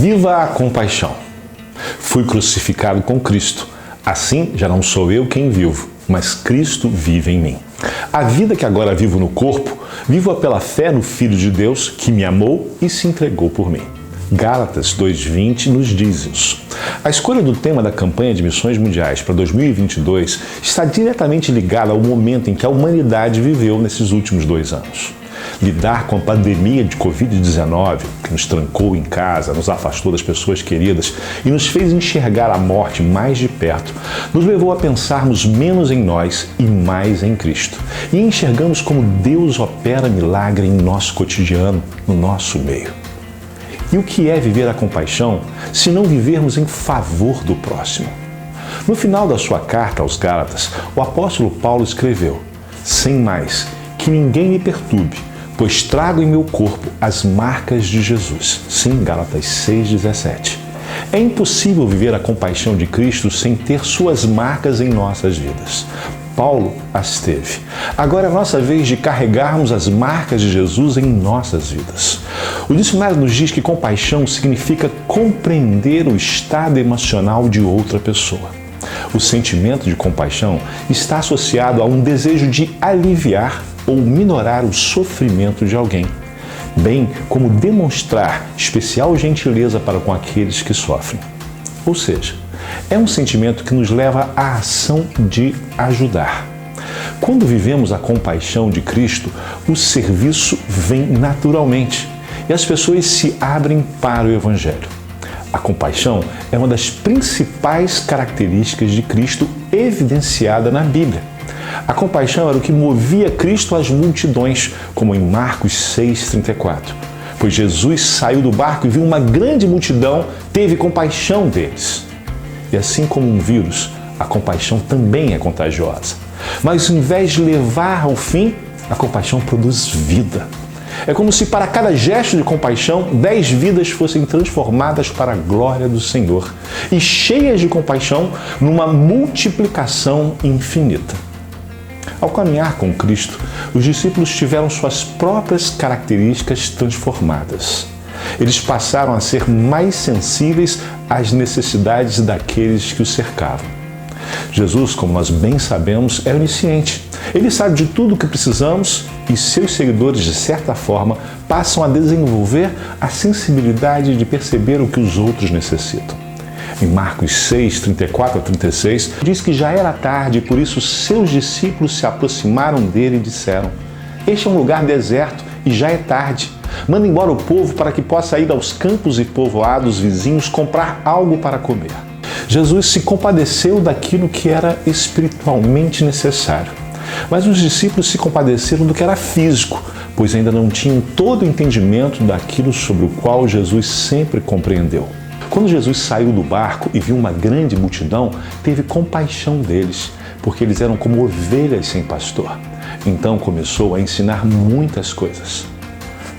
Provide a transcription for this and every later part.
Viva a compaixão! Fui crucificado com Cristo. Assim, já não sou eu quem vivo, mas Cristo vive em mim. A vida que agora vivo no corpo, vivo-a pela fé no Filho de Deus que me amou e se entregou por mim. Gálatas 2:20 nos diz isso. A escolha do tema da campanha de missões mundiais para 2022 está diretamente ligada ao momento em que a humanidade viveu nesses últimos 2 anos. Lidar com a pandemia de Covid-19, que nos trancou em casa, nos afastou das pessoas queridas e nos fez enxergar a morte mais de perto, nos levou a pensarmos menos em nós e mais em Cristo. E enxergamos como Deus opera milagre em nosso cotidiano, no nosso meio. E o que é viver a compaixão se não vivermos em favor do próximo? No final da sua carta aos Gálatas, o apóstolo Paulo escreveu: "Sem mais, que ninguém me perturbe, pois trago em meu corpo as marcas de Jesus." Sim, Gálatas 6:17. É impossível viver a compaixão de Cristo sem ter suas marcas em nossas vidas. Paulo as teve. Agora é a nossa vez de carregarmos as marcas de Jesus em nossas vidas. O dicionário nos diz que compaixão significa compreender o estado emocional de outra pessoa. O sentimento de compaixão está associado a um desejo de aliviar ou minorar o sofrimento de alguém, bem como demonstrar especial gentileza para com aqueles que sofrem. Ou seja, é um sentimento que nos leva à ação de ajudar. Quando vivemos a compaixão de Cristo, o serviço vem naturalmente e as pessoas se abrem para o Evangelho. A compaixão é uma das principais características de Cristo evidenciada na Bíblia. A compaixão era o que movia Cristo às multidões, como em Marcos 6:34. Pois Jesus saiu do barco e viu uma grande multidão, teve compaixão deles. E assim como um vírus, a compaixão também é contagiosa. Mas ao invés de levar ao fim, a compaixão produz vida. É como se para cada gesto de compaixão, 10 vidas fossem transformadas para a glória do Senhor e cheias de compaixão numa multiplicação infinita. Ao caminhar com Cristo, os discípulos tiveram suas próprias características transformadas. Eles passaram a ser mais sensíveis às necessidades daqueles que o cercavam. Jesus, como nós bem sabemos, é onisciente. Ele sabe de tudo o que precisamos e seus seguidores, de certa forma, passam a desenvolver a sensibilidade de perceber o que os outros necessitam. Em Marcos 6:34-36, diz que já era tarde e por isso seus discípulos se aproximaram dele e disseram: "Este é um lugar deserto e já é tarde. Manda embora o povo para que possa ir aos campos e povoados vizinhos comprar algo para comer." Jesus se compadeceu daquilo que era espiritualmente necessário. Mas os discípulos se compadeceram do que era físico, pois ainda não tinham todo o entendimento daquilo sobre o qual Jesus sempre compreendeu. Quando Jesus saiu do barco e viu uma grande multidão, teve compaixão deles, porque eles eram como ovelhas sem pastor. Então começou a ensinar muitas coisas.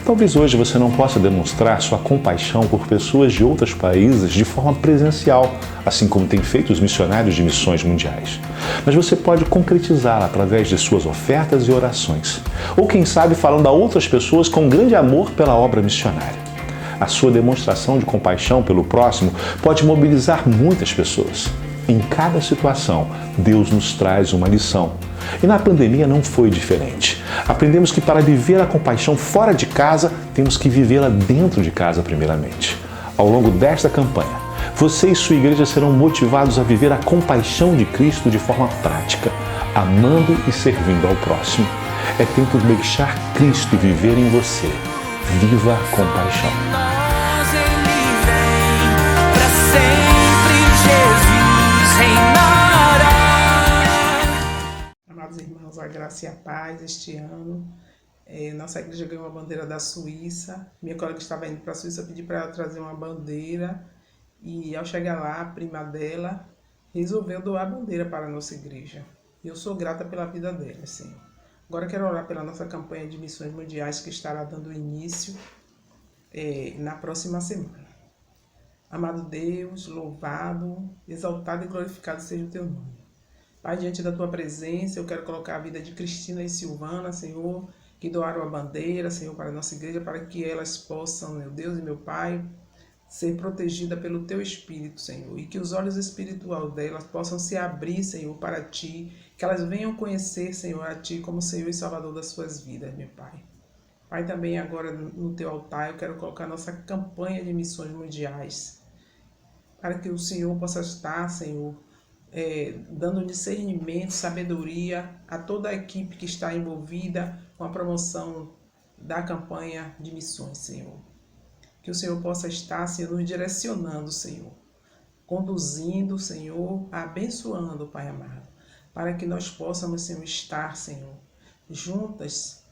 Talvez hoje você não possa demonstrar sua compaixão por pessoas de outros países de forma presencial, assim como têm feito os missionários de missões mundiais. Mas você pode concretizá-la através de suas ofertas e orações. Ou quem sabe falando a outras pessoas com grande amor pela obra missionária. A sua demonstração de compaixão pelo próximo pode mobilizar muitas pessoas. Em cada situação, Deus nos traz uma lição. E na pandemia não foi diferente. Aprendemos que para viver a compaixão fora de casa, temos que vivê-la dentro de casa primeiramente. Ao longo desta campanha, você e sua igreja serão motivados a viver a compaixão de Cristo de forma prática, amando e servindo ao próximo. É tempo de deixar Cristo viver em você. Viva a compaixão. Amados irmãos, a graça e a paz este ano. Nossa igreja ganhou a bandeira da Suíça. Minha colega que estava indo para a Suíça pediu para ela trazer uma bandeira e ao chegar lá, a prima dela resolveu doar a bandeira para a nossa igreja. E eu sou grata pela vida dela, Senhor. Agora quero orar pela nossa campanha de missões mundiais que estará dando início na próxima semana. Amado Deus, louvado, exaltado e glorificado seja o teu nome. Pai, diante da tua presença, eu quero colocar a vida de Cristina e Silvana, Senhor, que doaram a bandeira, Senhor, para a nossa igreja, para que elas possam, meu Deus e meu Pai, ser protegida pelo Teu Espírito, Senhor, e que os olhos espirituais delas possam se abrir, Senhor, para Ti, que elas venham conhecer, Senhor, a Ti como Senhor e Salvador das suas vidas, meu Pai. Pai, também agora no Teu altar eu quero colocar nossa campanha de missões mundiais, para que o Senhor possa estar, Senhor, dando discernimento, sabedoria a toda a equipe que está envolvida com a promoção da campanha de missões, Senhor. Que o Senhor possa estar, Senhor, nos direcionando, Senhor, conduzindo, Senhor, abençoando, Pai amado, para que nós possamos, Senhor, estar, Senhor, juntas,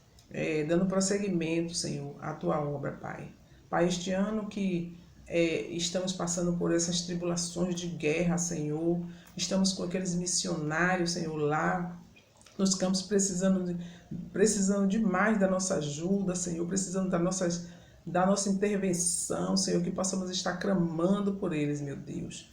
dando prosseguimento, Senhor, à Tua obra, Pai. Pai, este ano que estamos passando por essas tribulações de guerra, Senhor, estamos com aqueles missionários, Senhor, lá nos campos precisando demais da nossa ajuda, Senhor, precisando da nossa intervenção, Senhor, que possamos estar clamando por eles, meu Deus.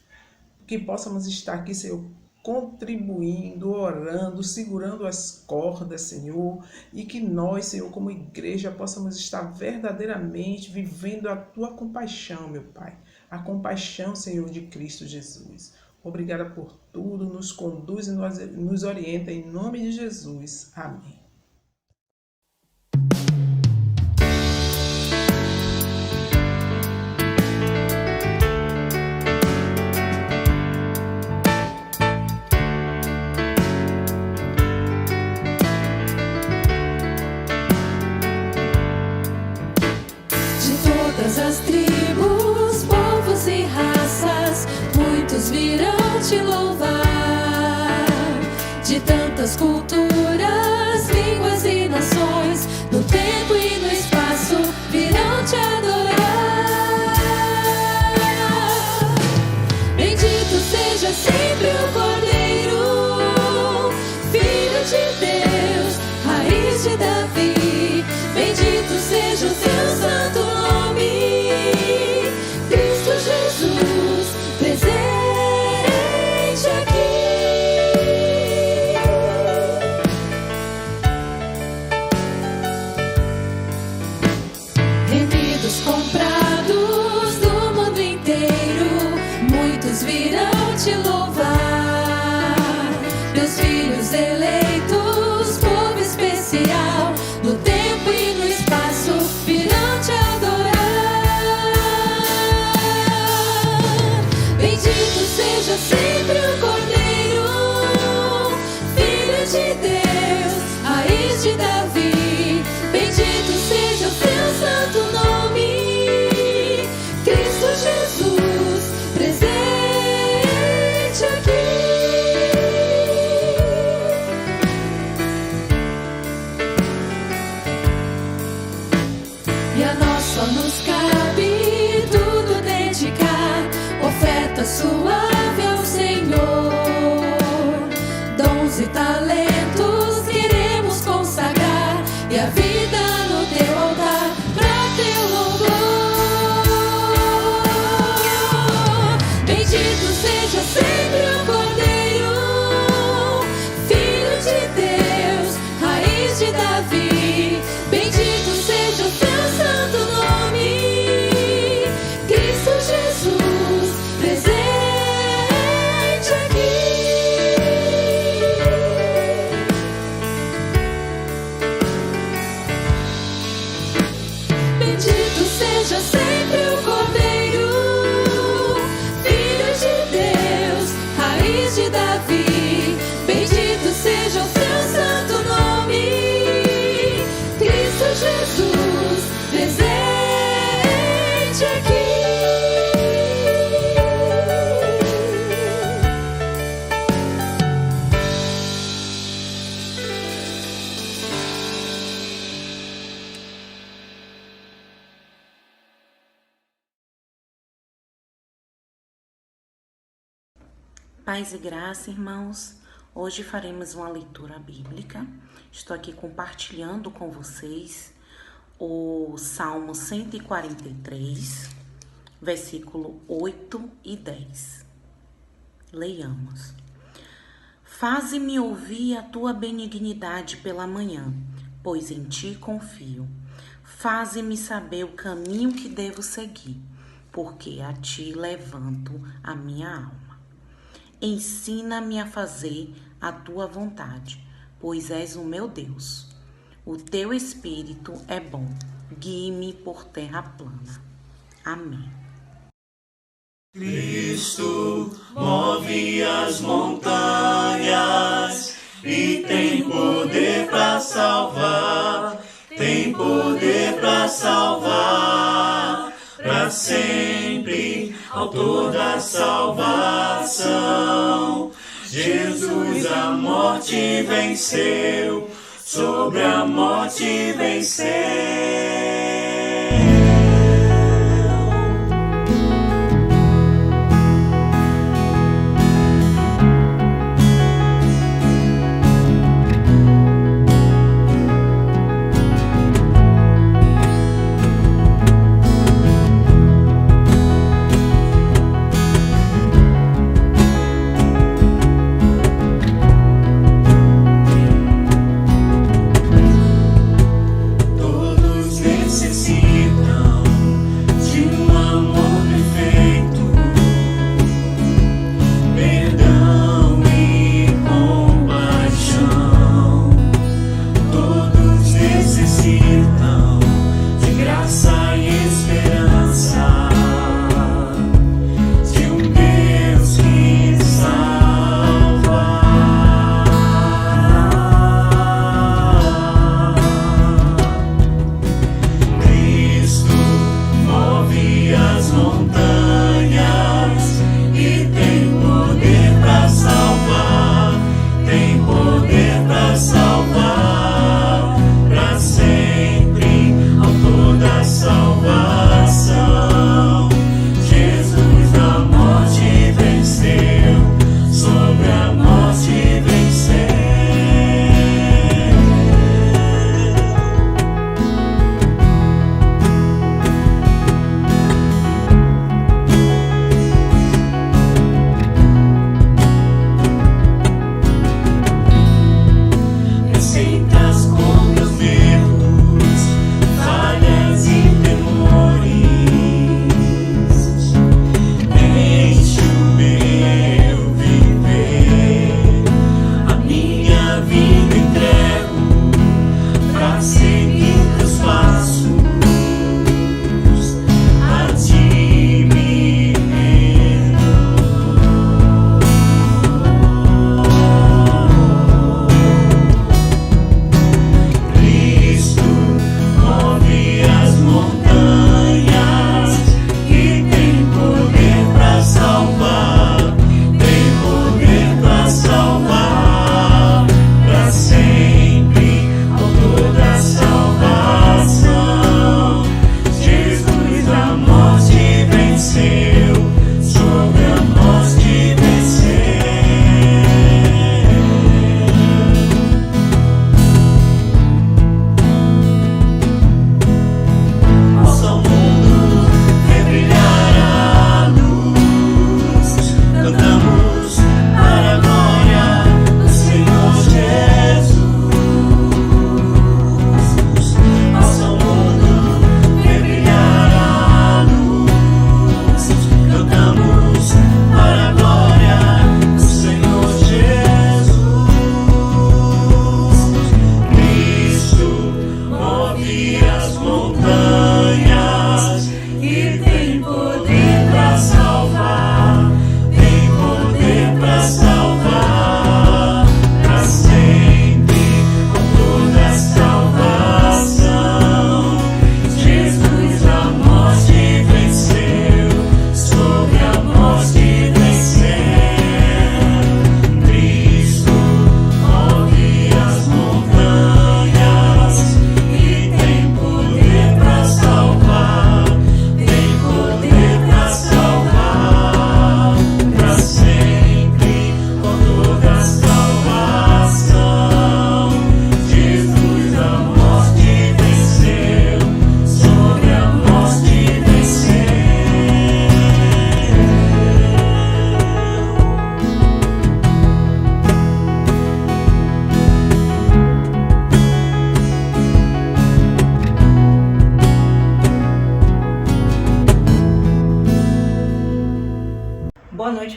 Que possamos estar aqui, Senhor, contribuindo, orando, segurando as cordas, Senhor, e que nós, Senhor, como igreja, possamos estar verdadeiramente vivendo a Tua compaixão, meu Pai. A compaixão, Senhor, de Cristo Jesus. Obrigada por tudo, nos conduz e nos orienta em nome de Jesus. Amém. As tribos, povos e raças, muitos virão te louvar. De tantas culturas, línguas e nações, no tempo e no espaço, virão te adorar. Bendito seja sempre o Cordeiro, Filho de Deus, raiz de Davi. Bendito seja o teu santo nome, Cristo Jesus, presente aqui. Remidos comprados do mundo inteiro, muitos virão te louvar. Meus filhos eleitos, povo especial, no tempo e no espaço, virão te adorar. Bendito seja sempre o Cordeiro, Filho de Deus, raiz de Davi. Bendito seja o teu santo nome, Cristo Jesus, presente aqui. E a nós só nos cabe tudo dedicar, oferta suave ao Senhor. Dons e talentos queremos consagrar, e a vida no teu altar pra teu louvor. Bendito seja sempre o Cordeiro, Filho de Deus, raiz de Davi. Bendito seja o teu santo nome, Cristo Jesus, presente aqui. Bendito seja sempre o Cordeiro, Filho de Deus, raiz de Davi. Bendito seja o teu santo nome, Cristo Jesus, presente aqui. Paz e graça, irmãos. Hoje faremos uma leitura bíblica. Estou aqui compartilhando com vocês o Salmo 143, versículo 8 e 10. Leiamos. Faze-me ouvir a tua benignidade pela manhã, pois em ti confio. Faze-me saber o caminho que devo seguir, porque a ti levanto a minha alma. Ensina-me a fazer a tua vontade, pois és o meu Deus. O teu espírito é bom, guie-me por terra plana. Amém. Cristo move as montanhas e tem poder para salvar, tem poder para salvar, para sempre, autor da salvação. Jesus a morte venceu, sobre a morte venceu.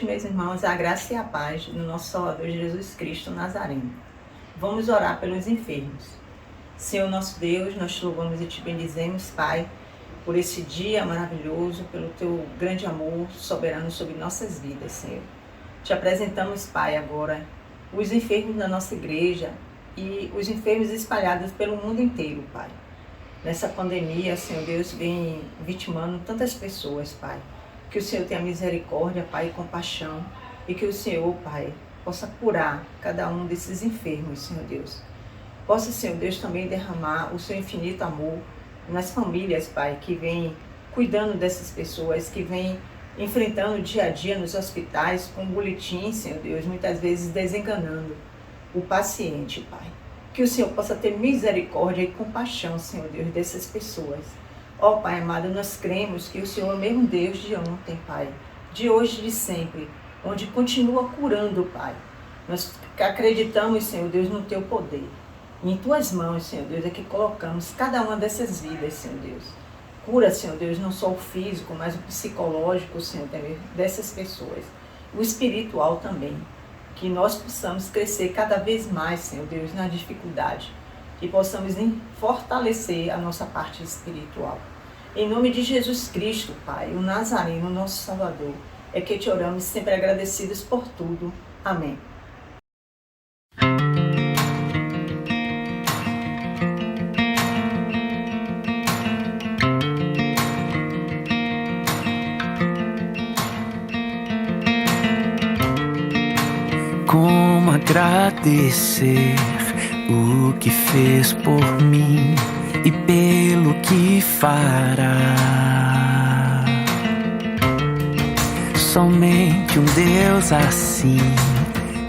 noite, meus irmãos, a graça e a paz do nosso Salvador Jesus Cristo Nazareno. Vamos orar pelos enfermos. Senhor nosso Deus, nós te louvamos e te bendizemos, Pai, por esse dia maravilhoso, pelo teu grande amor soberano sobre nossas vidas, Senhor. Te apresentamos, Pai, agora os enfermos da nossa igreja e os enfermos espalhados pelo mundo inteiro, Pai. Nessa pandemia, Senhor Deus, vem vitimando tantas pessoas, Pai. Que o Senhor tenha misericórdia, Pai, e compaixão, e que o Senhor, Pai, possa curar cada um desses enfermos, Senhor Deus. Possa, Senhor Deus, também derramar o seu infinito amor nas famílias, Pai, que vem cuidando dessas pessoas, que vem enfrentando o dia a dia nos hospitais com boletins, Senhor Deus, muitas vezes desenganando o paciente, Pai. Que o Senhor possa ter misericórdia e compaixão, Senhor Deus, dessas pessoas. Ó Pai amado, nós cremos que o Senhor é o mesmo Deus de ontem, Pai, de hoje e de sempre, onde continua curando, Pai. Nós acreditamos, Senhor Deus, no Teu poder. E em Tuas mãos, Senhor Deus, é que colocamos cada uma dessas vidas, Senhor Deus. Cura, Senhor Deus, não só o físico, mas o psicológico, Senhor Deus, dessas pessoas. O espiritual também. Que nós possamos crescer cada vez mais, Senhor Deus, na dificuldade. Que possamos fortalecer a nossa parte espiritual. Em nome de Jesus Cristo, Pai, o Nazareno, nosso Salvador, é que te oramos sempre agradecidos por tudo. Amém. Como agradecer o que fez por mim e pelo que fará. Somente um Deus assim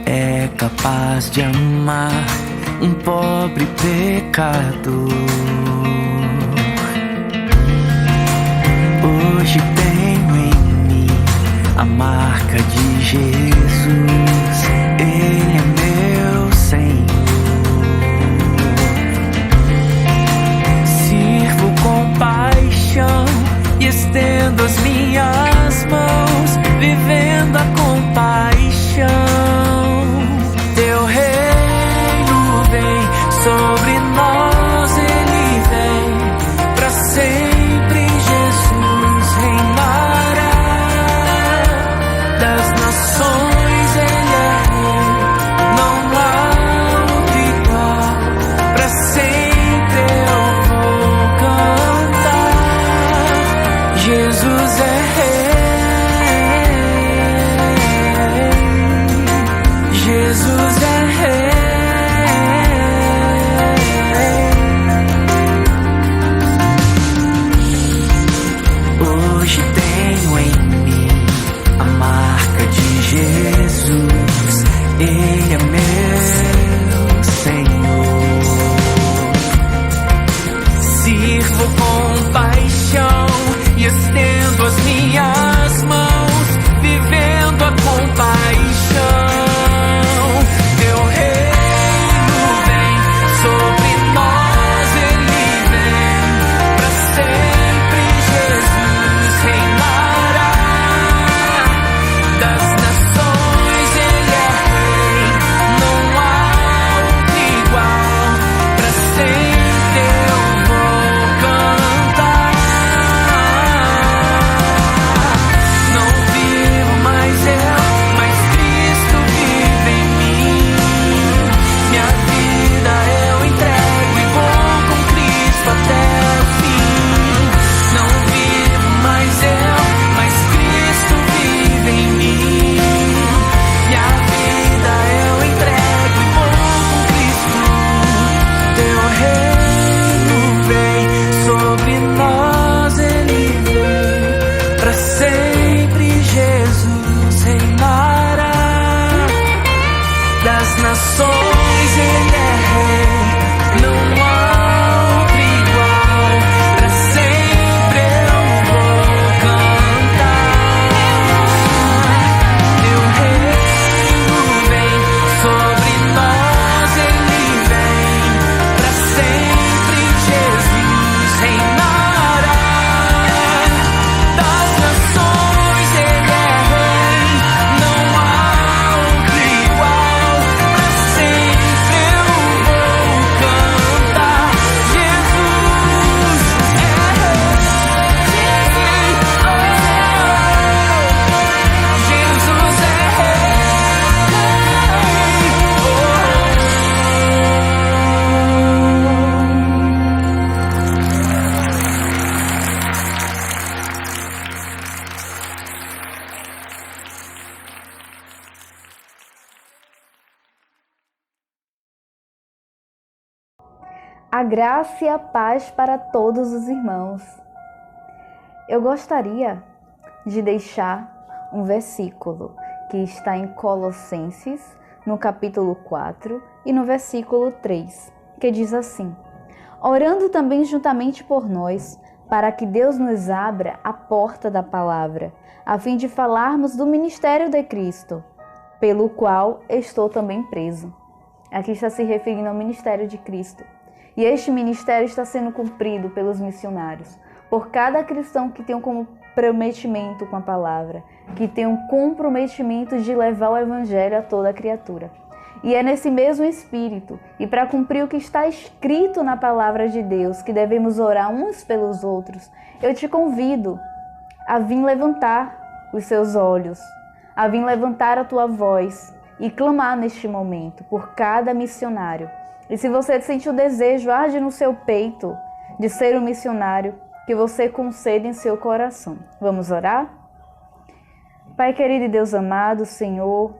é capaz de amar um pobre pecador. Hoje tenho em mim a marca de Jesus. Ele é meu Senhor. Com paixão e estendo as minhas mãos, vivendo a compaixão. Teu reino vem sobre nós, ele vem para sempre. Jesus reinará das nações, ele é rei, não A graça e a paz para todos os irmãos. Eu gostaria de deixar um versículo que está em Colossenses, no capítulo 4 e no versículo 3, que diz assim: orando também juntamente por nós, para que Deus nos abra a porta da palavra, a fim de falarmos do ministério de Cristo, pelo qual estou também preso. Aqui está se referindo ao ministério de Cristo. E este ministério está sendo cumprido pelos missionários, por cada cristão que tem um comprometimento com a palavra, que tem um comprometimento de levar o evangelho a toda criatura. E é nesse mesmo espírito, e para cumprir o que está escrito na palavra de Deus, que devemos orar uns pelos outros, eu te convido a vir levantar os seus olhos, a vir levantar a tua voz e clamar neste momento por cada missionário. E se você sente o desejo, arde no seu peito de ser um missionário, que você conceda em seu coração. Vamos orar? Pai querido e Deus amado, Senhor,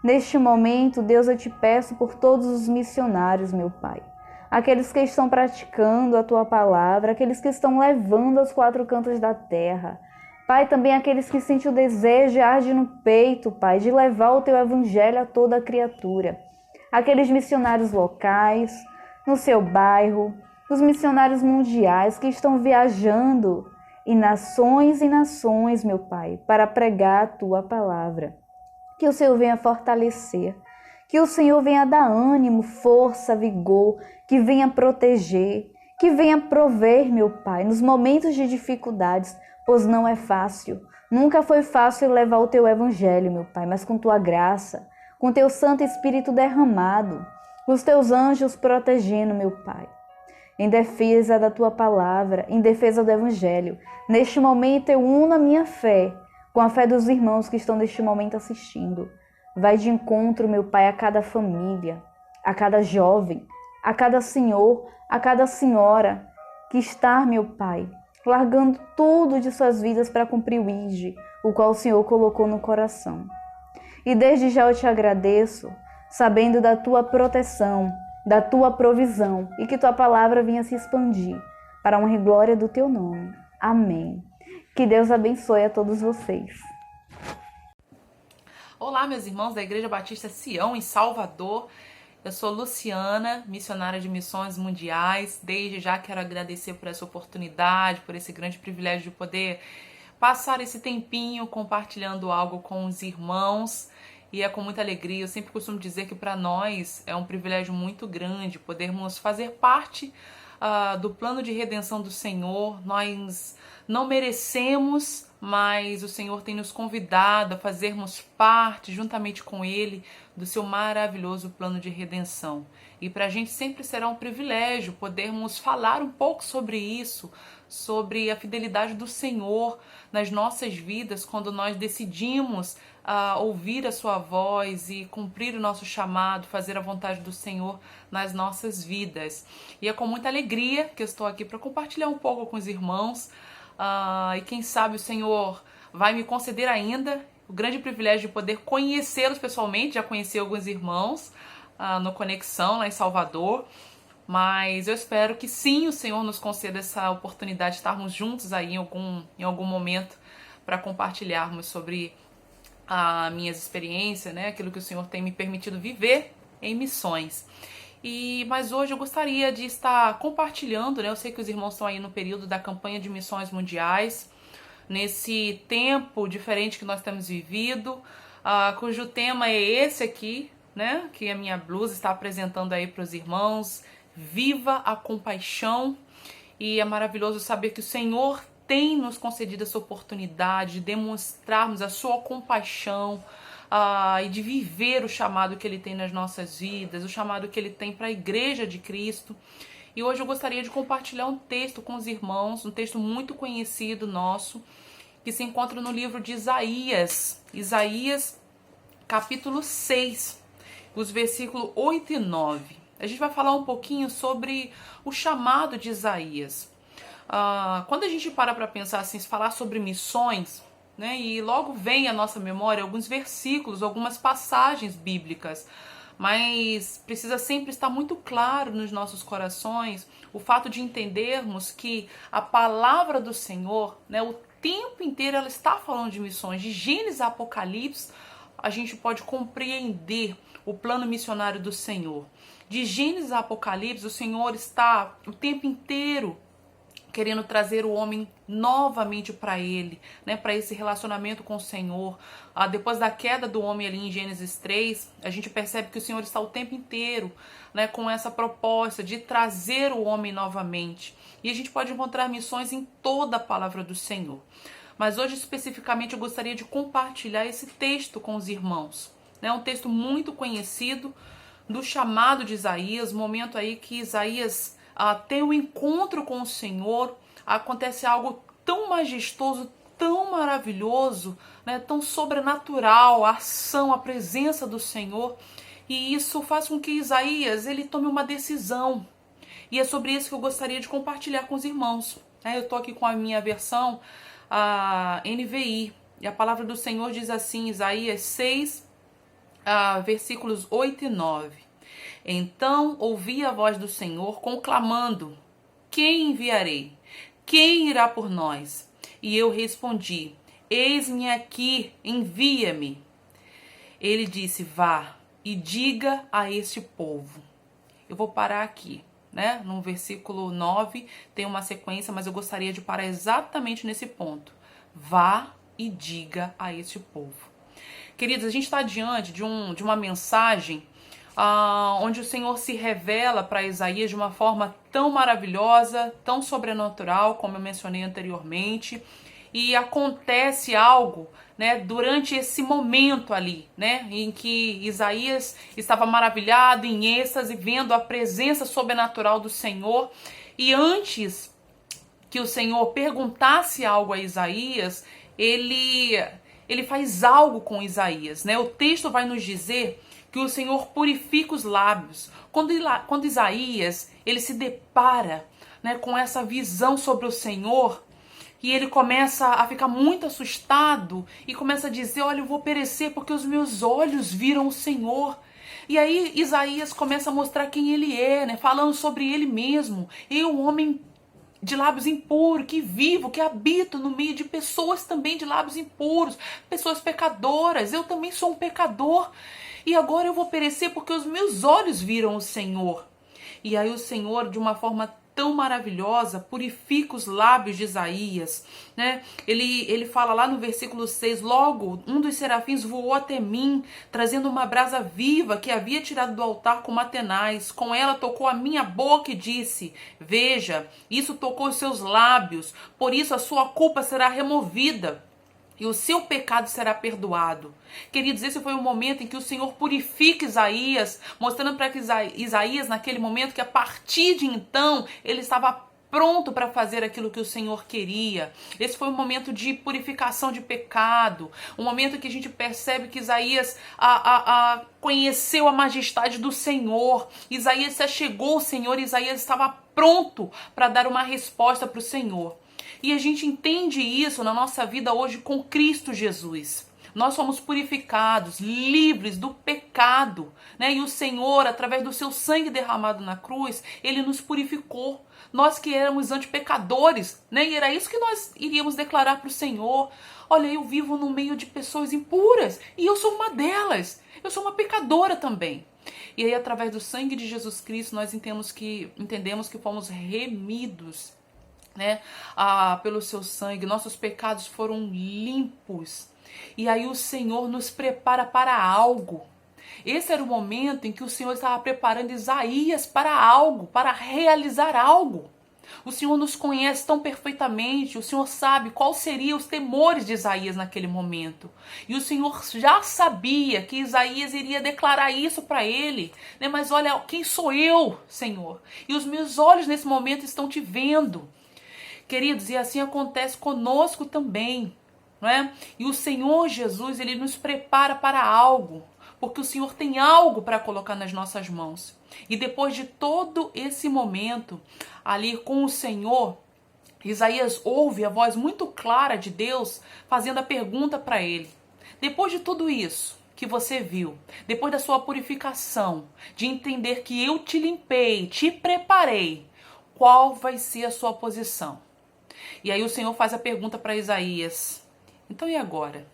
neste momento, Deus, eu te peço por todos os missionários, meu Pai. Aqueles que estão praticando a tua palavra, aqueles que estão levando aos quatro cantos da terra. Pai, também aqueles que sentem o desejo e arde no peito, Pai, de levar o teu evangelho a toda criatura. Aqueles missionários locais, no seu bairro, os missionários mundiais que estão viajando em nações, meu Pai, para pregar a tua palavra. Que o Senhor venha fortalecer, que o Senhor venha dar ânimo, força, vigor, que venha proteger, que venha prover, meu Pai, nos momentos de dificuldades, pois não é fácil. Nunca foi fácil levar o teu evangelho, meu Pai, mas com tua graça, com teu Santo Espírito derramado, os teus anjos protegendo, meu Pai, em defesa da tua palavra, em defesa do evangelho. Neste momento eu uno a minha fé com a fé dos irmãos que estão neste momento assistindo. Vai de encontro, meu Pai, a cada família, a cada jovem, a cada senhor, a cada senhora que está, meu Pai, largando tudo de suas vidas para cumprir o ID, o qual o Senhor colocou no coração. E desde já eu te agradeço, sabendo da tua proteção, da tua provisão, e que tua palavra venha se expandir para a honra e glória do teu nome. Amém. Que Deus abençoe a todos vocês. Olá, meus irmãos da Igreja Batista Sião, em Salvador. Eu sou Luciana, missionária de missões mundiais. Desde já quero agradecer por essa oportunidade, por esse grande privilégio de poder passar esse tempinho compartilhando algo com os irmãos. E é com muita alegria. Eu sempre costumo dizer que para nós é um privilégio muito grande podermos fazer parte do plano de redenção do Senhor. Nós não merecemos, mas o Senhor tem nos convidado a fazermos parte, juntamente com Ele, do seu maravilhoso plano de redenção. E para a gente sempre será um privilégio podermos falar um pouco sobre isso, sobre a fidelidade do Senhor nas nossas vidas, quando nós decidimos ouvir a sua voz e cumprir o nosso chamado, fazer a vontade do Senhor nas nossas vidas. E é com muita alegria que eu estou aqui para compartilhar um pouco com os irmãos. E quem sabe o Senhor vai me conceder ainda o grande privilégio de poder conhecê-los pessoalmente. Já conheci alguns irmãos no Conexão, lá em Salvador, mas eu espero que sim, o Senhor nos conceda essa oportunidade de estarmos juntos aí em algum momento para compartilharmos sobre as minhas experiências, né? Aquilo que o Senhor tem me permitido viver em missões. Mas hoje eu gostaria de estar compartilhando, né? Eu sei que os irmãos estão aí no período da campanha de missões mundiais, nesse tempo diferente que nós temos vivido, cujo tema é esse aqui, né? Que a minha blusa está apresentando aí para os irmãos. Viva a compaixão. E é maravilhoso saber que o Senhor tem nos concedido essa oportunidade de demonstrarmos a sua compaixão, e de viver o chamado que Ele tem nas nossas vidas, o chamado que Ele tem para a Igreja de Cristo. E hoje eu gostaria de compartilhar um texto com os irmãos, um texto muito conhecido nosso, que se encontra no livro de Isaías, capítulo 6, os versículos 8 e 9. A gente vai falar um pouquinho sobre o chamado de Isaías. Quando a gente para pensar assim, falar sobre missões, né, e logo vem à nossa memória alguns versículos, algumas passagens bíblicas, mas precisa sempre estar muito claro nos nossos corações o fato de entendermos que a palavra do Senhor, né, o tempo inteiro ela está falando de missões. De Gênesis a Apocalipse, a gente pode compreender o plano missionário do Senhor. De Gênesis a Apocalipse, o Senhor está o tempo inteiro querendo trazer o homem novamente para ele, né, para esse relacionamento com o Senhor. Depois da queda do homem ali em Gênesis 3, a gente percebe que o Senhor está o tempo inteiro, né, com essa proposta de trazer o homem novamente. E a gente pode encontrar missões em toda a palavra do Senhor. Mas hoje, especificamente, eu gostaria de compartilhar esse texto com os irmãos. É um texto muito conhecido do chamado de Isaías, momento aí que Isaías tem um encontro com o Senhor, acontece algo tão majestoso, tão maravilhoso, né, tão sobrenatural, a ação, a presença do Senhor, e isso faz com que Isaías ele tome uma decisão. E é sobre isso que eu gostaria de compartilhar com os irmãos. Eu estou aqui com a minha versão, a NVI, e a palavra do Senhor diz assim, Isaías 6, versículos 8 e 9. Então ouvi a voz do Senhor conclamando, quem enviarei? Quem irá por nós? E eu respondi, eis-me aqui, envia-me. Ele disse, vá e diga a este povo. Eu vou parar aqui, né? No versículo 9 tem uma sequência, mas eu gostaria de parar exatamente nesse ponto. Vá e diga a este povo. Queridos, a gente está diante de uma mensagem onde o Senhor se revela para Isaías de uma forma tão maravilhosa, tão sobrenatural, como eu mencionei anteriormente, e acontece algo, né, durante esse momento ali, né, em que Isaías estava maravilhado, em êxtase, vendo a presença sobrenatural do Senhor, e antes que o Senhor perguntasse algo a Isaías, ele faz algo com Isaías, né? O texto vai nos dizer que o Senhor purifica os lábios. Quando Isaías ele se depara, né, com essa visão sobre o Senhor, e ele começa a ficar muito assustado e começa a dizer, olha, eu vou perecer porque os meus olhos viram o Senhor. E aí Isaías começa a mostrar quem ele é, né, falando sobre ele mesmo. Eu, um homem de lábios impuros, que vivo, que habito no meio de pessoas também de lábios impuros, pessoas pecadoras, eu também sou um pecador. E agora eu vou perecer porque os meus olhos viram o Senhor. E aí o Senhor, de uma forma tão maravilhosa, purifica os lábios de Isaías, né? Ele fala lá no versículo 6, logo um dos serafins voou até mim, trazendo uma brasa viva que havia tirado do altar com uma tenaz. Com ela tocou a minha boca e disse, veja, isso tocou os seus lábios, por isso a sua culpa será removida e o seu pecado será perdoado. Queridos, esse foi o momento em que o Senhor purifica Isaías, mostrando para que Isaías, naquele momento, que a partir de então, ele estava pronto para fazer aquilo que o Senhor queria. Esse foi um momento de purificação de pecado, um momento que a gente percebe que Isaías conheceu a majestade do Senhor. Isaías se achegou ao Senhor, Isaías estava pronto para dar uma resposta para o Senhor. E a gente entende isso na nossa vida hoje com Cristo Jesus. Nós somos purificados, livres do pecado, né? E o Senhor, através do seu sangue derramado na cruz, ele nos purificou. Nós que éramos antipecadores, né? E era isso que nós iríamos declarar para o Senhor. Olha, eu vivo no meio de pessoas impuras e eu sou uma delas. Eu sou uma pecadora também. E aí, através do sangue de Jesus Cristo, nós entendemos que fomos remidos, né, pelo seu sangue, nossos pecados foram limpos. E aí o Senhor nos prepara para algo. Esse era o momento em que o Senhor estava preparando Isaías para algo, para realizar algo. O Senhor nos conhece tão perfeitamente, o Senhor sabe quais seriam os temores de Isaías naquele momento. E o Senhor já sabia que Isaías iria declarar isso para ele, né? Mas olha, quem sou eu, Senhor? E os meus olhos nesse momento estão te vendo. Queridos, e assim acontece conosco também, não é? E o Senhor Jesus, ele nos prepara para algo, porque o Senhor tem algo para colocar nas nossas mãos. E depois de todo esse momento, ali com o Senhor, Isaías ouve a voz muito clara de Deus, fazendo a pergunta para ele. Depois de tudo isso, que você viu, depois da sua purificação, de entender que eu te limpei, te preparei, qual vai ser a sua posição? E aí o Senhor faz a pergunta para Isaías: então e agora?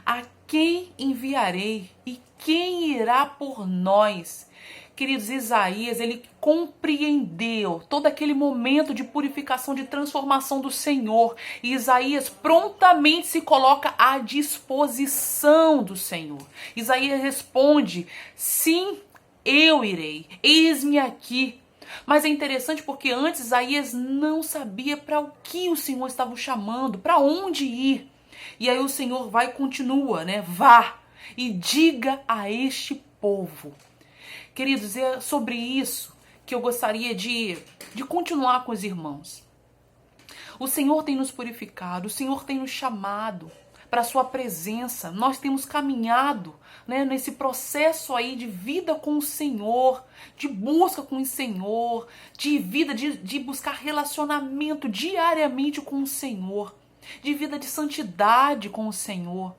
A quem enviarei e quem irá por nós? Queridos, Isaías, ele compreendeu todo aquele momento de purificação, de transformação do Senhor. E Isaías prontamente se coloca à disposição do Senhor. Isaías responde: sim, eu irei, eis-me aqui. Mas é interessante porque antes Isaías não sabia para o que o Senhor estava o chamando, para onde ir. E aí o Senhor vai e continua, né? Vá e diga a este povo. Queridos, é sobre isso que eu gostaria de continuar com os irmãos. O Senhor tem nos purificado, o Senhor tem nos chamado para a sua presença. Nós temos caminhado, né, nesse processo aí de vida com o Senhor, de busca com o Senhor, de vida, de buscar relacionamento diariamente com o Senhor, de vida de santidade com o Senhor.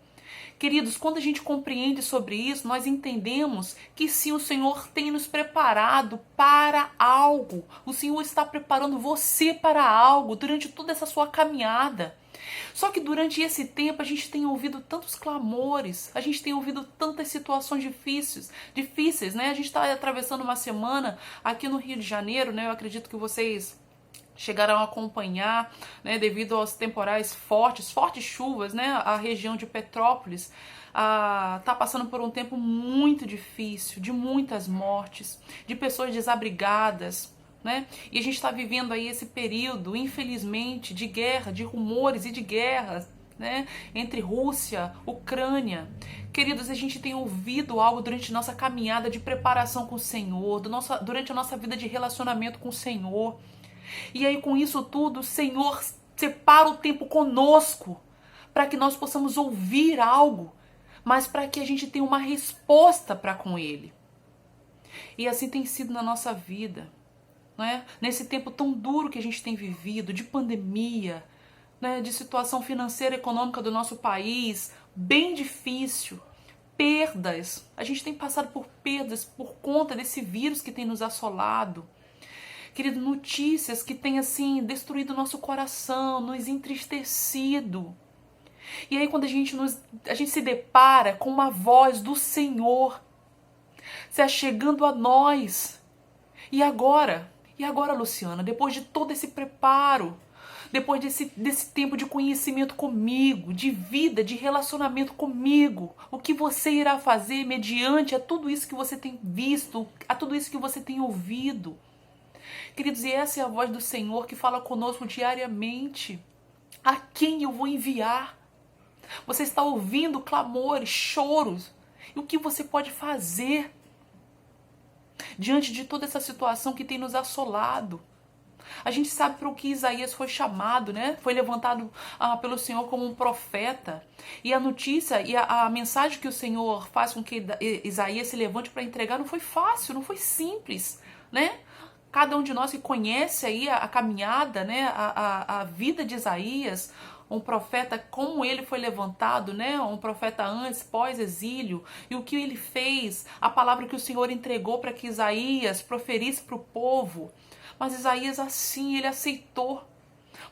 Queridos, quando a gente compreende sobre isso, nós entendemos que sim, o Senhor tem nos preparado para algo. O Senhor está preparando você para algo durante toda essa sua caminhada. Só que durante esse tempo a gente tem ouvido tantos clamores, a gente tem ouvido tantas situações difíceis, né? A gente está atravessando uma semana aqui no Rio de Janeiro, né? Eu acredito que vocês chegaram a acompanhar, né, devido aos temporais fortes chuvas, né, a região de Petrópolis está passando por um tempo muito difícil, de muitas mortes, de pessoas desabrigadas, né, e a gente está vivendo aí esse período, infelizmente, de guerra, de rumores e de guerras, né, entre Rússia, Ucrânia. Queridos, a gente tem ouvido algo durante nossa caminhada de preparação com o Senhor, durante a nossa vida de relacionamento com o Senhor. E aí com isso tudo, o Senhor separa o tempo conosco para que nós possamos ouvir algo, mas para que a gente tenha uma resposta para com Ele. E assim tem sido na nossa vida, não é? Nesse tempo tão duro que a gente tem vivido, de pandemia, né? De situação financeira e econômica do nosso país, bem difícil, perdas. A gente tem passado por perdas por conta desse vírus que tem nos assolado. Querido, notícias que têm, assim, destruído o nosso coração, nos entristecido. E aí quando a gente se depara com uma voz do Senhor se achegando a nós. E agora, Luciana, depois de todo esse preparo, depois desse tempo de conhecimento comigo, de vida, de relacionamento comigo, o que você irá fazer mediante a tudo isso que você tem visto, a tudo isso que você tem ouvido? Queridos, e essa é a voz do Senhor que fala conosco diariamente. A quem eu vou enviar? Você está ouvindo clamores, choros. E o que você pode fazer diante de toda essa situação que tem nos assolado? A gente sabe para o que Isaías foi chamado, né? Foi levantado pelo Senhor como um profeta. E a notícia e a mensagem que o Senhor faz com que Isaías se levante para entregar não foi fácil, não foi simples, né? Cada um de nós que conhece aí a caminhada, né, a vida de Isaías, um profeta, como ele foi levantado, né, um profeta antes, pós-exílio, e o que ele fez, a palavra que o Senhor entregou para que Isaías proferisse para o povo. Mas Isaías, assim, ele aceitou,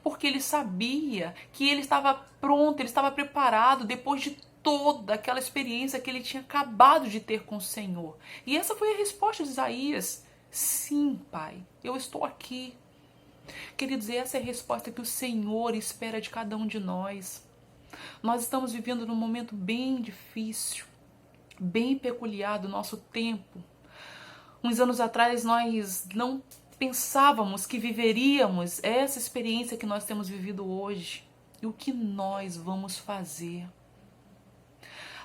porque ele sabia que ele estava pronto, ele estava preparado depois de toda aquela experiência que ele tinha acabado de ter com o Senhor. E essa foi a resposta de Isaías. Sim, Pai, eu estou aqui. Queridos, essa é a resposta que o Senhor espera de cada um de nós. Nós estamos vivendo num momento bem difícil, bem peculiar do nosso tempo. Uns anos atrás nós não pensávamos que viveríamos essa experiência que nós temos vivido hoje. E o que nós vamos fazer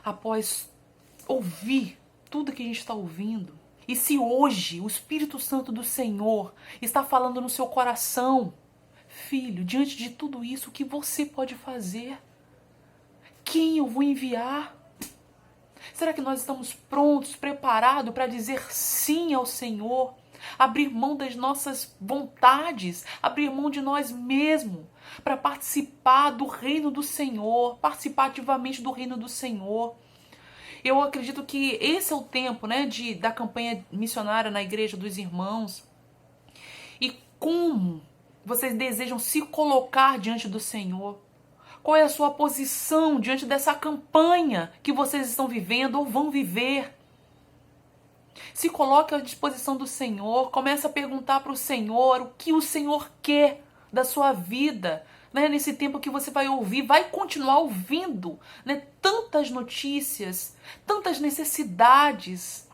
após ouvir tudo que a gente está ouvindo? E se hoje o Espírito Santo do Senhor está falando no seu coração, filho, diante de tudo isso, o que você pode fazer? Quem eu vou enviar? Será que nós estamos prontos, preparados para dizer sim ao Senhor? Abrir mão das nossas vontades, abrir mão de nós mesmos, para participar do reino do Senhor, participar ativamente do reino do Senhor. Eu acredito que esse é o tempo, né, da campanha missionária na Igreja dos Irmãos. E como vocês desejam se colocar diante do Senhor? Qual é a sua posição diante dessa campanha que vocês estão vivendo ou vão viver? Se coloque à disposição do Senhor, comece a perguntar para o Senhor o que o Senhor quer da sua vida, né? Nesse tempo que você vai ouvir, vai continuar ouvindo, né? Tantas notícias, tantas necessidades.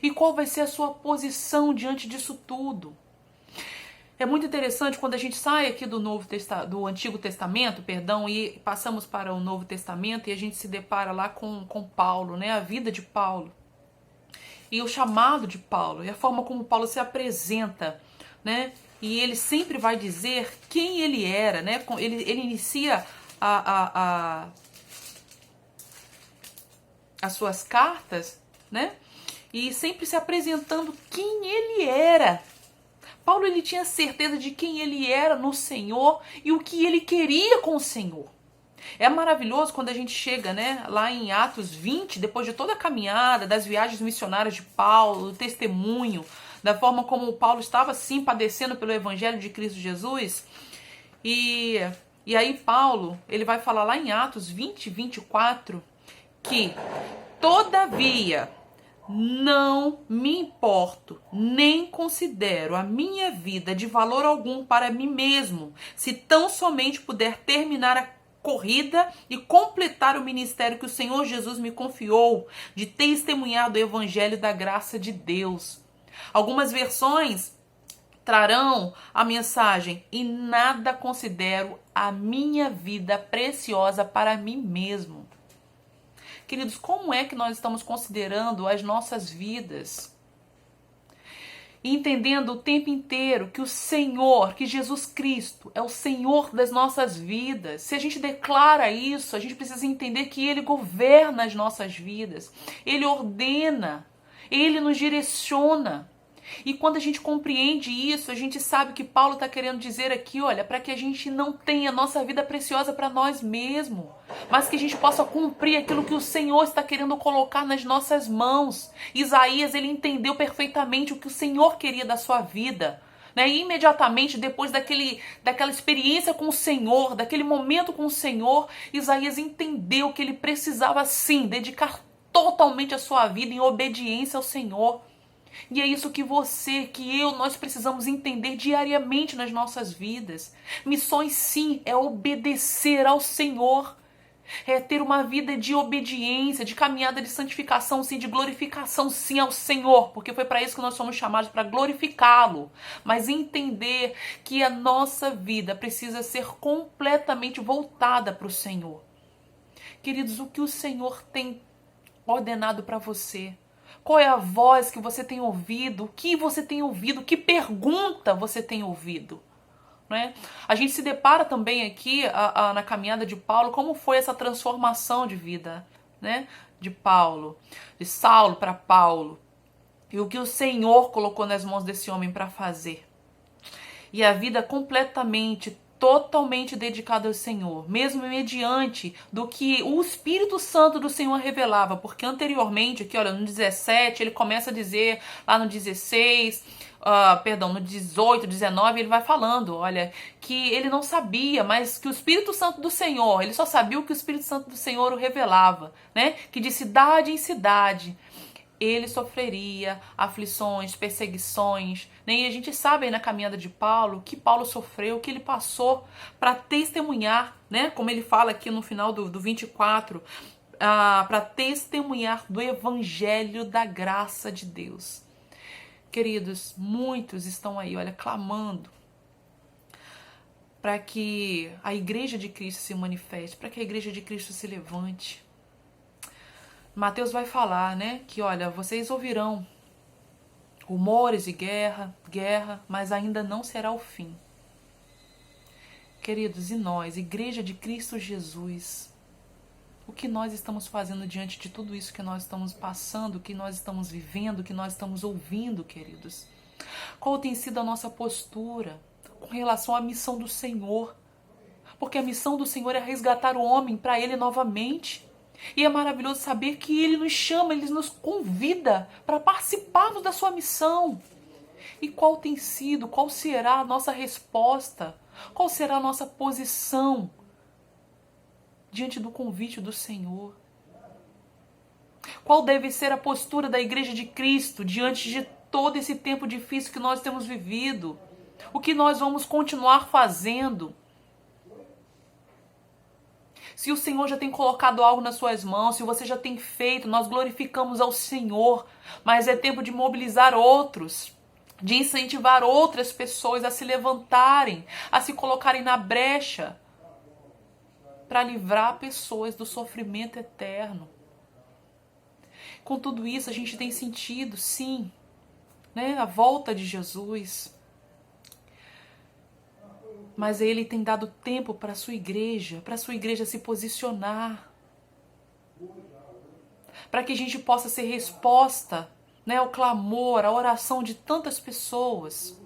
E qual vai ser a sua posição diante disso tudo? É muito interessante quando a gente sai aqui do Antigo Testamento, e passamos para o Novo Testamento e a gente se depara lá com Paulo, né? A vida de Paulo. E o chamado de Paulo, e a forma como Paulo se apresenta, né? E ele sempre vai dizer quem ele era, né? Ele inicia as suas cartas, né? E sempre se apresentando quem ele era. Paulo, ele tinha certeza de quem ele era no Senhor e o que ele queria com o Senhor. É maravilhoso quando a gente chega, né, lá em Atos 20, depois de toda a caminhada, das viagens missionárias de Paulo, do testemunho, da forma como Paulo estava, sim, padecendo pelo Evangelho de Cristo Jesus. E aí Paulo, ele vai falar lá em Atos 20, 24, que todavia não me importo, nem considero a minha vida de valor algum para mim mesmo, se tão somente puder terminar a corrida e completar o ministério que o Senhor Jesus me confiou, de testemunhar do Evangelho da graça de Deus. Algumas versões trarão a mensagem: e nada considero a minha vida preciosa para mim mesmo. Queridos, como é que nós estamos considerando as nossas vidas? Entendendo o tempo inteiro que o Senhor, que Jesus Cristo é o Senhor das nossas vidas. Se a gente declara isso, a gente precisa entender que Ele governa as nossas vidas. Ele ordena, Ele nos direciona. E quando a gente compreende isso, a gente sabe que Paulo está querendo dizer aqui, olha, para que a gente não tenha nossa vida preciosa para nós mesmos, mas que a gente possa cumprir aquilo que o Senhor está querendo colocar nas nossas mãos. Isaías, ele entendeu perfeitamente o que o Senhor queria da sua vida. Né? E imediatamente depois daquela experiência com o Senhor, daquele momento com o Senhor, Isaías entendeu que ele precisava sim dedicar totalmente a sua vida em obediência ao Senhor. E é isso que nós precisamos entender diariamente nas nossas vidas. Missões, sim, é obedecer ao Senhor. É ter uma vida de obediência, de caminhada de santificação, sim, de glorificação, sim, ao Senhor. Porque foi para isso que nós somos chamados, para glorificá-lo. Mas entender que a nossa vida precisa ser completamente voltada para o Senhor. Queridos, o que o Senhor tem ordenado para você? Qual é a voz que você tem ouvido? O que você tem ouvido? Que pergunta você tem ouvido? Né? A gente se depara também aqui na caminhada de Paulo, como foi essa transformação de vida, né? De Paulo, de Saulo para Paulo. E o que o Senhor colocou nas mãos desse homem para fazer. E a vida totalmente dedicada ao Senhor, mesmo mediante do que o Espírito Santo do Senhor revelava, porque anteriormente, aqui olha, no 17, ele começa a dizer, lá no 16, no 18, 19, ele vai falando, olha, que ele não sabia, mas que o Espírito Santo do Senhor, ele só sabia o que o Espírito Santo do Senhor o revelava, né? Que de cidade em cidade ele sofreria aflições, perseguições, né? E a gente sabe aí na caminhada de Paulo, o que Paulo sofreu, o que ele passou para testemunhar, né? Como ele fala aqui no final do 24, para testemunhar do Evangelho da graça de Deus. Queridos, muitos estão aí, olha, clamando para que a Igreja de Cristo se manifeste, para que a Igreja de Cristo se levante. Mateus vai falar, né, que olha, vocês ouvirão rumores de guerra, mas ainda não será o fim. Queridos, e nós, Igreja de Cristo Jesus, o que nós estamos fazendo diante de tudo isso que nós estamos passando, que nós estamos vivendo, que nós estamos ouvindo, queridos? Qual tem sido a nossa postura com relação à missão do Senhor? Porque a missão do Senhor é resgatar o homem para Ele novamente. E é maravilhoso saber que Ele nos chama, Ele nos convida para participarmos da sua missão. E qual tem sido, qual será a nossa resposta? Qual será a nossa posição diante do convite do Senhor? Qual deve ser a postura da Igreja de Cristo diante de todo esse tempo difícil que nós temos vivido? O que nós vamos continuar fazendo? Se o Senhor já tem colocado algo nas suas mãos, se você já tem feito, nós glorificamos ao Senhor, mas é tempo de mobilizar outros, de incentivar outras pessoas a se levantarem, a se colocarem na brecha para livrar pessoas do sofrimento eterno. Com tudo isso, a gente tem sentido, sim, né, a volta de Jesus. Mas Ele tem dado tempo para a sua igreja se posicionar. Para que a gente possa ser resposta, né, ao clamor, à oração de tantas pessoas.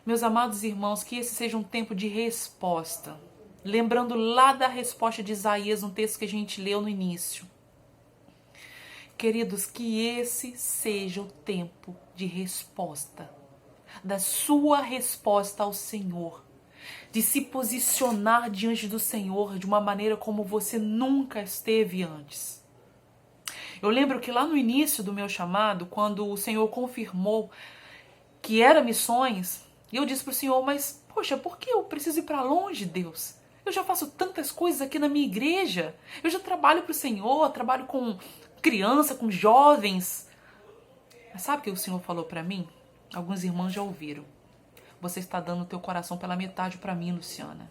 Meus amados irmãos, que esse seja um tempo de resposta. Lembrando lá da resposta de Isaías, um texto que a gente leu no início. Queridos, que esse seja o tempo de resposta. Da sua resposta ao Senhor. De se posicionar diante do Senhor de uma maneira como você nunca esteve antes. Eu lembro que lá no início do meu chamado, quando o Senhor confirmou que era missões, eu disse para o Senhor, mas, poxa, por que eu preciso ir para longe, Deus? Eu já faço tantas coisas aqui na minha igreja. Eu já trabalho para o Senhor, trabalho com criança, com jovens. Mas sabe o que o Senhor falou para mim? Alguns irmãos já ouviram. Você está dando o teu coração pela metade para mim, Luciana.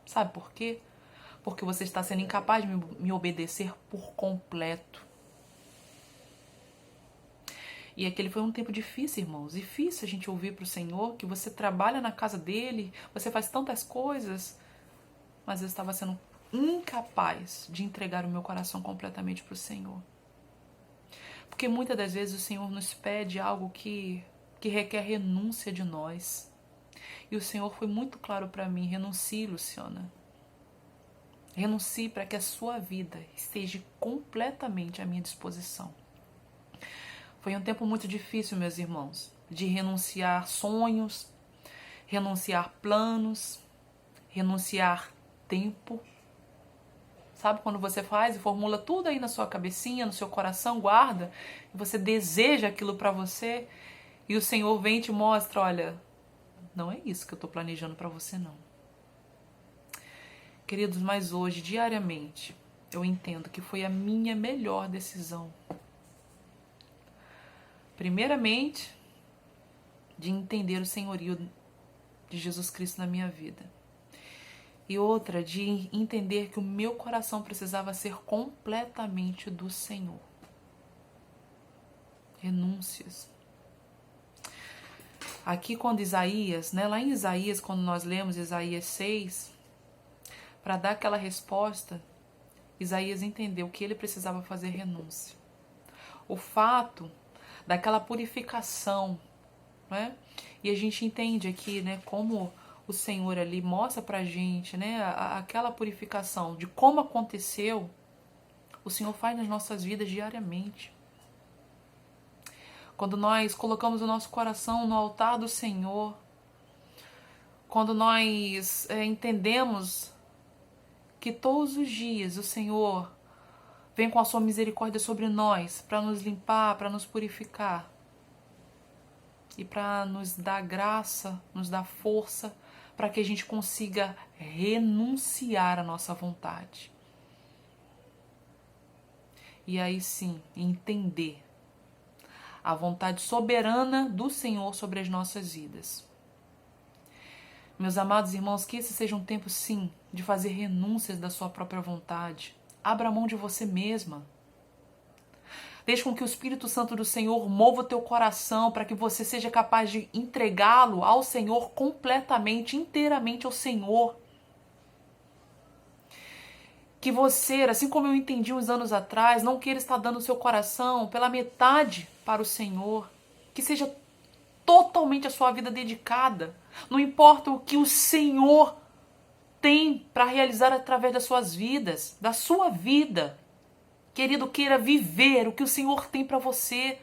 Sabe por quê? Porque você está sendo incapaz de me obedecer por completo. E aquele foi um tempo difícil, irmãos. Difícil a gente ouvir para o Senhor que você trabalha na casa dele, você faz tantas coisas, mas eu estava sendo incapaz de entregar o meu coração completamente para o Senhor. Porque muitas das vezes o Senhor nos pede algo que requer renúncia de nós. E o Senhor foi muito claro para mim, renuncie, Luciana. Renuncie para que a sua vida esteja completamente à minha disposição. Foi um tempo muito difícil, meus irmãos, de renunciar sonhos, renunciar planos, renunciar tempo. Sabe quando você faz e formula tudo aí na sua cabecinha, no seu coração, guarda, e você deseja aquilo para você, e o Senhor vem e te mostra, olha, não é isso que eu estou planejando para você, não. Queridos, mas hoje, diariamente, eu entendo que foi a minha melhor decisão. Primeiramente, de entender o senhorio de Jesus Cristo na minha vida. E outra, de entender que o meu coração precisava ser completamente do Senhor. Renúncias. Aqui quando Isaías, né, lá em Isaías, quando nós lemos Isaías 6, para dar aquela resposta, Isaías entendeu que ele precisava fazer renúncia. O fato daquela purificação, né? E a gente entende aqui, né, como o Senhor ali mostra pra gente, né, aquela purificação de como aconteceu, o Senhor faz nas nossas vidas diariamente. Quando nós colocamos o nosso coração no altar do Senhor, quando nós entendemos que todos os dias o Senhor vem com a sua misericórdia sobre nós para nos limpar, para nos purificar e para nos dar graça, nos dar força para que a gente consiga renunciar à nossa vontade. E aí sim, entender a vontade soberana do Senhor sobre as nossas vidas. Meus amados irmãos, que esse seja um tempo, sim, de fazer renúncias da sua própria vontade. Abra mão de você mesma. Deixe com que o Espírito Santo do Senhor mova o teu coração para que você seja capaz de entregá-lo ao Senhor completamente, inteiramente ao Senhor. Que você, assim como eu entendi uns anos atrás, não queira estar dando o seu coração pela metade para o Senhor. Que seja totalmente a sua vida dedicada. Não importa o que o Senhor tem para realizar através das suas vidas, da sua vida. Querido, queira viver o que o Senhor tem para você.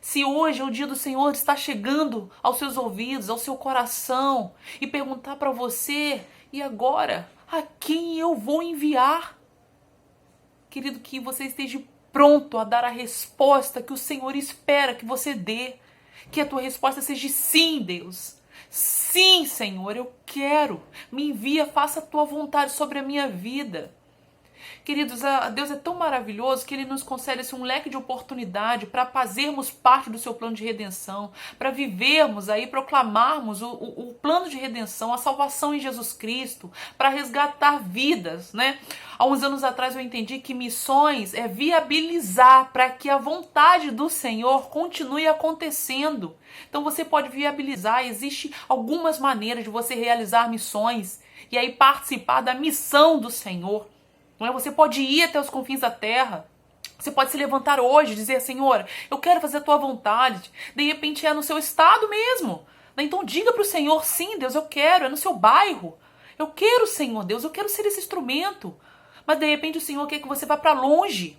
Se hoje é o dia do Senhor está chegando aos seus ouvidos, ao seu coração, e perguntar para você, e agora, a quem eu vou enviar? Querido, que você esteja pronto a dar a resposta que o Senhor espera que você dê. Que a tua resposta seja sim, Deus. Sim, Senhor, eu quero. Me envia, faça a tua vontade sobre a minha vida. Queridos, Deus é tão maravilhoso que Ele nos concede um leque de oportunidade para fazermos parte do seu plano de redenção, para vivermos aí, proclamarmos o plano de redenção, a salvação em Jesus Cristo, para resgatar vidas, né? Há uns anos atrás eu entendi que missões é viabilizar para que a vontade do Senhor continue acontecendo. Então você pode viabilizar, existe algumas maneiras de você realizar missões e aí participar da missão do Senhor. Você pode ir até os confins da terra. Você pode se levantar hoje e dizer, Senhor, eu quero fazer a tua vontade. De repente é no seu estado mesmo. Então diga para o Senhor, sim, Deus, eu quero. É no seu bairro. Eu quero, Senhor, Deus, eu quero ser esse instrumento. Mas de repente o Senhor quer que você vá para longe.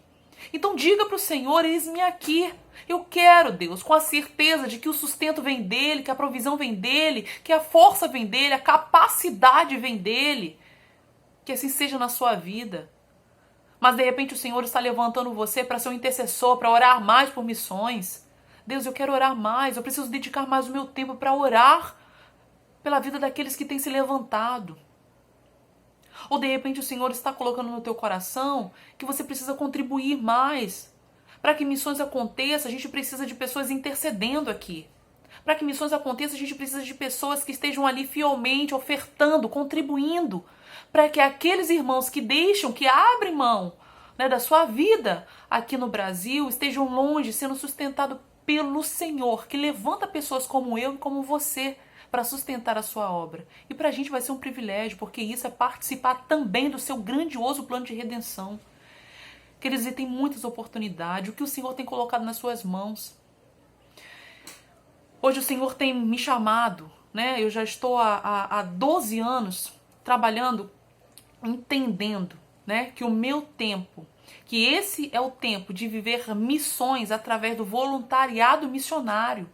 Então diga para o Senhor, eis-me aqui. Eu quero, Deus, com a certeza de que o sustento vem dEle, que a provisão vem dEle, que a força vem dEle, a capacidade vem dEle. Que assim seja na sua vida. Mas de repente o Senhor está levantando você para ser um intercessor, para orar mais por missões. Deus, eu quero orar mais, eu preciso dedicar mais o meu tempo para orar pela vida daqueles que têm se levantado. Ou de repente o Senhor está colocando no teu coração que você precisa contribuir mais. Para que missões aconteçam, a gente precisa de pessoas intercedendo aqui. Para que missões aconteçam, a gente precisa de pessoas que estejam ali fielmente, ofertando, contribuindo, para que aqueles irmãos que deixam, que abrem mão, né, da sua vida aqui no Brasil, estejam longe, sendo sustentados pelo Senhor, que levanta pessoas como eu e como você para sustentar a sua obra. E para a gente vai ser um privilégio, porque isso é participar também do seu grandioso plano de redenção. Queridos, e tem muitas oportunidades, o que o Senhor tem colocado nas suas mãos. Hoje o Senhor tem me chamado, né? Eu já estou há 12 anos trabalhando, entendendo, né, que o meu tempo, que esse é o tempo de viver missões através do voluntariado missionário.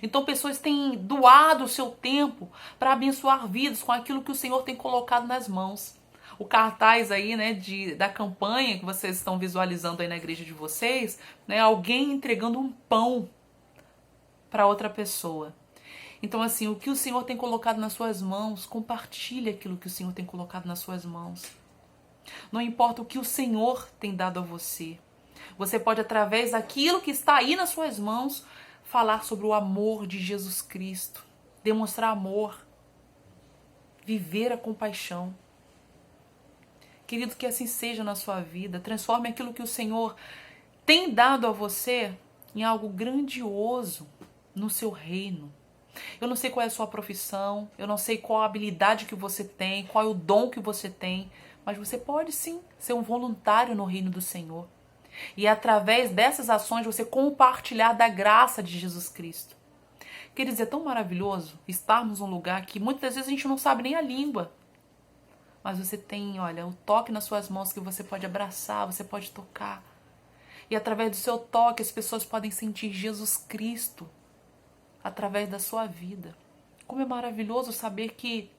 Então pessoas têm doado o seu tempo para abençoar vidas com aquilo que o Senhor tem colocado nas mãos. O cartaz aí, né, da campanha que vocês estão visualizando aí na igreja de vocês, né, alguém entregando um pão para outra pessoa. Então, assim, o que o Senhor tem colocado nas suas mãos, compartilhe aquilo que o Senhor tem colocado nas suas mãos. Não importa o que o Senhor tem dado a você. Você pode, através daquilo que está aí nas suas mãos, falar sobre o amor de Jesus Cristo. Demonstrar amor. Viver a compaixão. Querido, que assim seja na sua vida. Transforme aquilo que o Senhor tem dado a você em algo grandioso no seu reino. Eu não sei qual é a sua profissão, eu não sei qual a habilidade que você tem, qual é o dom que você tem, mas você pode sim ser um voluntário no reino do Senhor. E através dessas ações você compartilhar da graça de Jesus Cristo. Queridos, é tão maravilhoso estarmos num lugar que muitas vezes a gente não sabe nem a língua. Mas você tem, olha, o toque nas suas mãos que você pode abraçar, você pode tocar. E através do seu toque as pessoas podem sentir Jesus Cristo através da sua vida. Como é maravilhoso saber que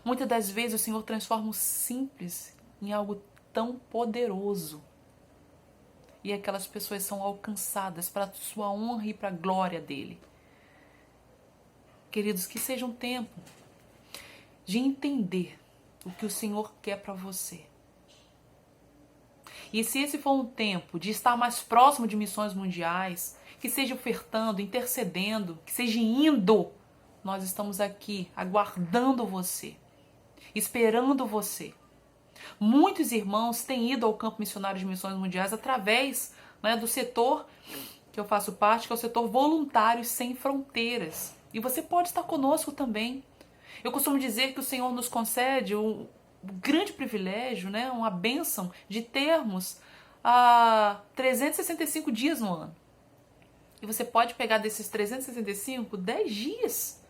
muitas das vezes o Senhor transforma o simples em algo tão poderoso. E aquelas pessoas são alcançadas para a sua honra e para a glória dele. Queridos, que seja um tempo de entender o que o Senhor quer para você. E se esse for um tempo de estar mais próximo de missões mundiais, que seja ofertando, intercedendo, que seja indo, nós estamos aqui aguardando você, esperando você. Muitos irmãos têm ido ao campo missionário de missões mundiais através, né, do setor que eu faço parte, que é o setor Voluntários Sem Fronteiras. E você pode estar conosco também. Eu costumo dizer que o Senhor nos concede um grande privilégio, né, uma bênção de termos 365 dias no ano. E você pode pegar desses 365, 10 dias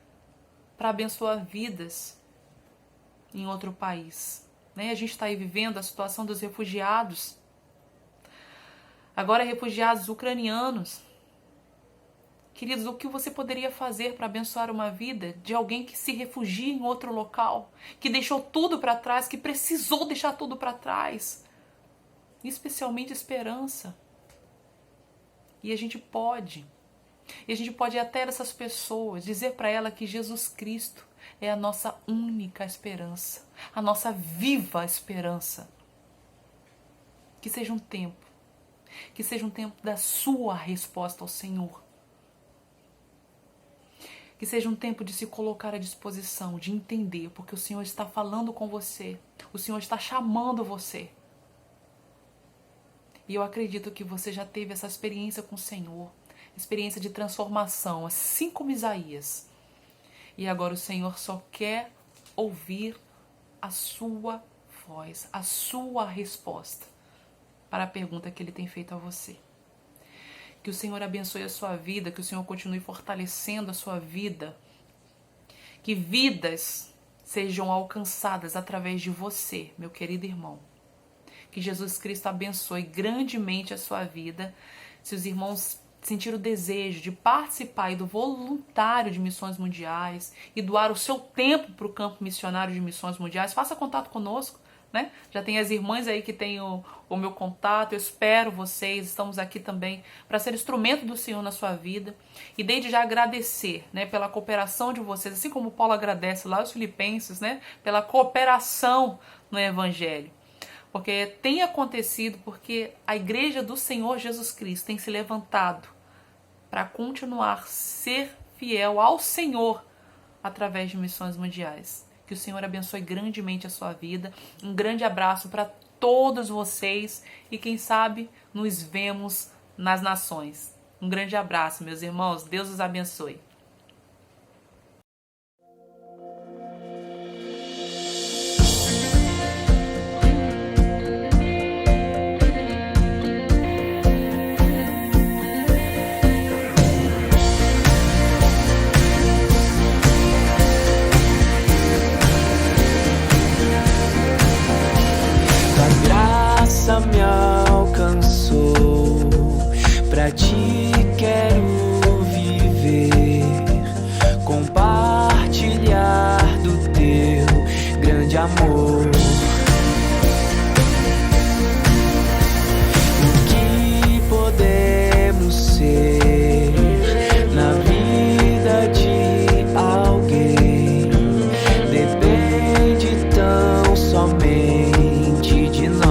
para abençoar vidas em outro país. Né? A gente está aí vivendo a situação dos refugiados. Agora refugiados ucranianos. Queridos, o que você poderia fazer para abençoar uma vida de alguém que se refugia em outro local, que deixou tudo para trás, que precisou deixar tudo para trás? Especialmente esperança. E a gente pode ir até essas pessoas, dizer para ela que Jesus Cristo é a nossa única esperança, a nossa viva esperança. Que seja um tempo da sua resposta ao Senhor. Que seja um tempo de se colocar à disposição, de entender, porque o Senhor está falando com você, o Senhor está chamando você. E eu acredito que você já teve essa experiência com o Senhor, experiência de transformação, assim como Isaías. E agora o Senhor só quer ouvir a sua voz, a sua resposta para a pergunta que Ele tem feito a você. Que o Senhor abençoe a sua vida, que o Senhor continue fortalecendo a sua vida, que vidas sejam alcançadas através de você, meu querido irmão. Que Jesus Cristo abençoe grandemente a sua vida. Se os irmãos sentiram o desejo de participar do voluntário de missões mundiais e doar o seu tempo para o campo missionário de missões mundiais, faça contato conosco. Né? Já tem as irmãs aí que têm o meu contato, eu espero vocês, estamos aqui também para ser instrumento do Senhor na sua vida. E desde já agradecer, né, pela cooperação de vocês, assim como Paulo agradece lá aos Filipenses, né, pela cooperação no Evangelho. Porque tem acontecido, porque a igreja do Senhor Jesus Cristo tem se levantado para continuar a ser fiel ao Senhor através de missões mundiais. Que o Senhor abençoe grandemente a sua vida. Um grande abraço para todos vocês e quem sabe nos vemos nas nações. Um grande abraço, meus irmãos. Deus os abençoe. Me alcançou, pra ti quero viver, compartilhar do teu grande amor. O que podemos ser na vida de alguém depende tão somente de nós.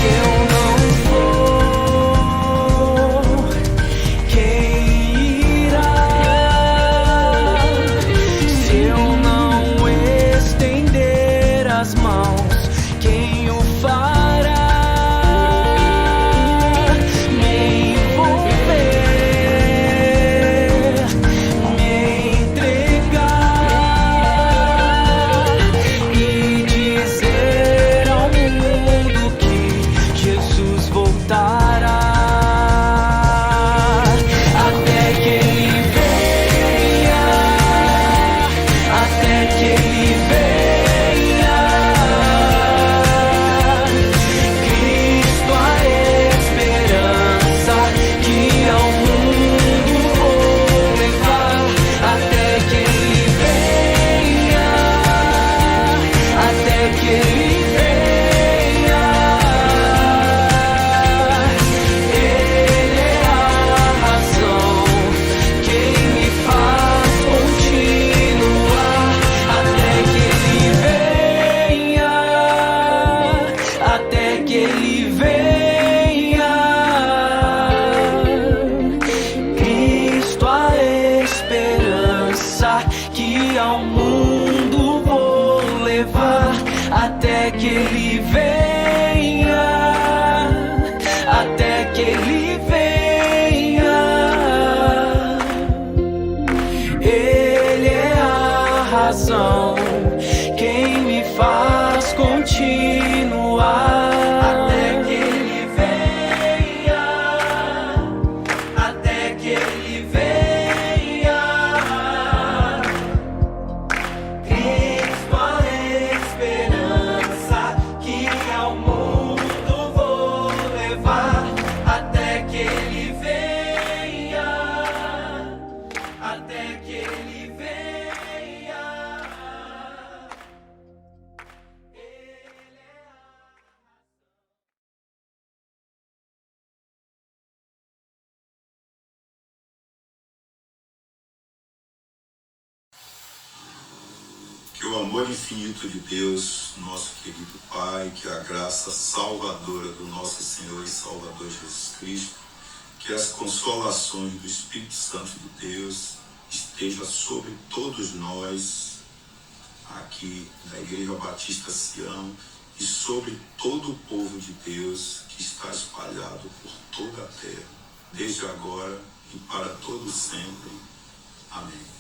Eu não amor infinito de Deus, nosso querido Pai, que a graça salvadora do nosso Senhor e Salvador Jesus Cristo, que as consolações do Espírito Santo de Deus esteja sobre todos nós aqui da Igreja Batista Sião e sobre todo o povo de Deus que está espalhado por toda a terra, desde agora e para todo sempre. Amém.